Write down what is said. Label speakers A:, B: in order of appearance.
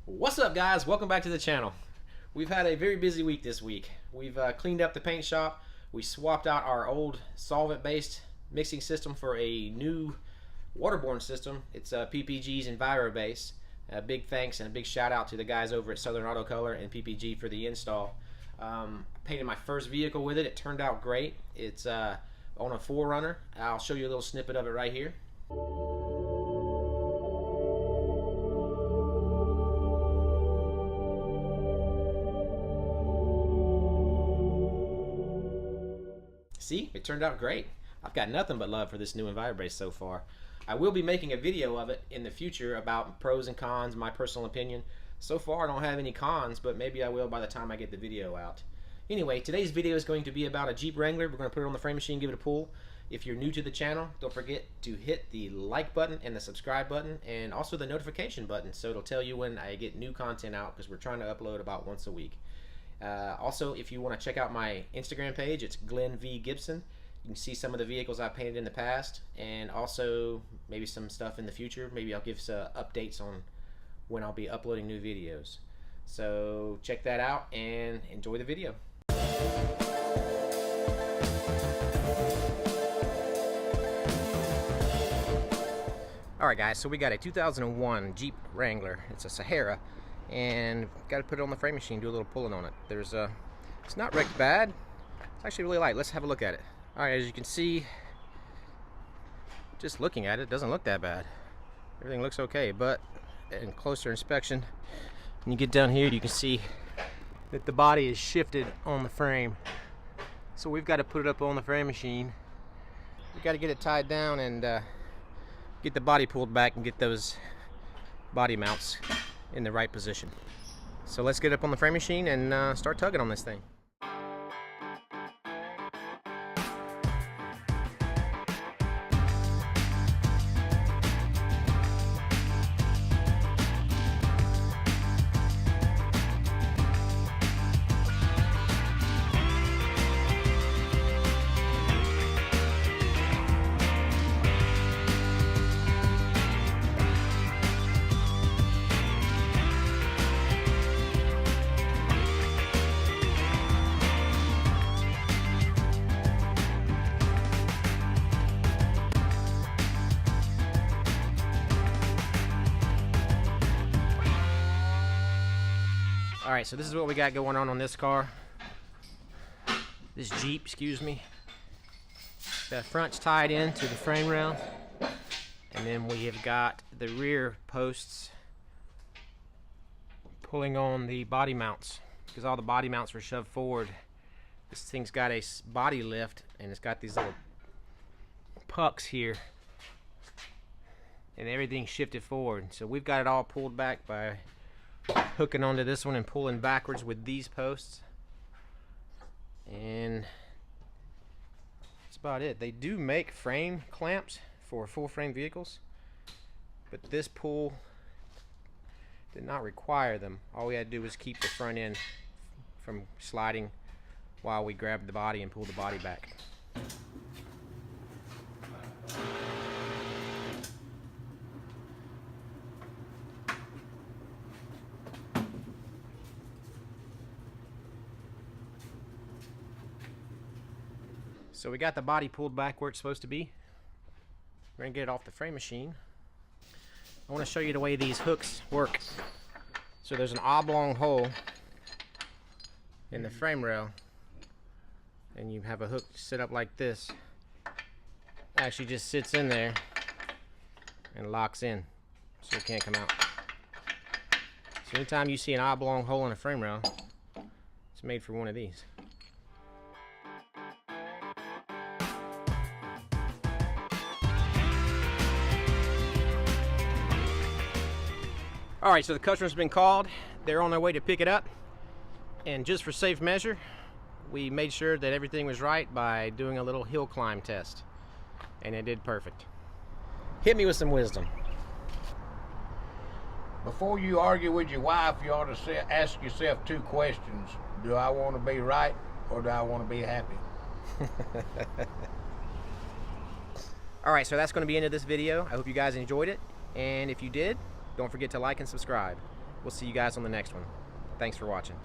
A: What's up, guys? Welcome back to the channel. We've had a very busy week this week. We've cleaned up the paint shop. We swapped out our old solvent-based mixing system for a new waterborne system. It's PPG's EnviroBase. A big thanks and a big shout out to the guys over at Southern Auto Color and PPG for the install. Painted my first vehicle with it. It turned out great. It's on a 4Runner. I'll show you a little snippet of it right here. See, it turned out great. I've got nothing but love for this new EnviroBase so far. I will be making a video of it in the future about pros and cons, my personal opinion. So far I don't have any cons, but maybe I will by the time I get the video out. Anyway, today's video is going to be about a Jeep Wrangler. We're going to put it on the frame machine, give it a pull. If you're new to the channel, don't forget to hit the like button and the subscribe button and also the notification button so it'll tell you when I get new content out, because we're trying to upload about once a week. Also, if you want to check out my Instagram page, it's Glenn V. Gibson. You can see some of the vehicles I've painted in the past, and also maybe some stuff in the future. Maybe I'll give some updates on when I'll be uploading new videos. So check that out and enjoy the video. Alright guys, so we got a 2001 Jeep Wrangler. It's a Sahara. And got to put it on the frame machine, do a little pulling on it. It's not wrecked bad. It's actually really light. Let's have a look at it. All right, as you can see, just looking at it, it doesn't look that bad. Everything looks okay, but in closer inspection, when you get down here, you can see that the body is shifted on the frame. So we've got to put it up on the frame machine. We got to get it tied down and get the body pulled back and get those body mounts in the right position. So let's get up on the frame machine and start tugging on this thing. Alright, so this is what we got going on this car. This Jeep, excuse me. The front's tied into the frame rail. And then we have got the rear posts pulling on the body mounts, because all the body mounts were shoved forward. This thing's got a body lift, and it's got these little pucks here. And everything's shifted forward. So we've got it all pulled back by hooking onto this one and pulling backwards with these posts, and that's about it. They do make frame clamps for full frame vehicles, but this pull did not require them. All we had to do was keep the front end from sliding while we grabbed the body and pulled the body back. So we got the body pulled back where it's supposed to be. We're gonna get it off the frame machine. I want to show you the way these hooks work. So there's an oblong hole in the frame rail, and you have a hook set up like this. It actually just sits in there and locks in, so it can't come out. So anytime you see an oblong hole in a frame rail, it's made for one of these. Alright, so the customer's been called. They're on their way to pick it up. And just for safe measure, we made sure that everything was right by doing a little hill climb test. And it did perfect. Hit me with some wisdom.
B: Before you argue with your wife, you ought to ask yourself two questions. Do I want to be right, or do I want to be happy?
A: Alright, so that's going to be the end of this video. I hope you guys enjoyed it. And if you did, don't forget to like and subscribe. We'll see you guys on the next one. Thanks for watching.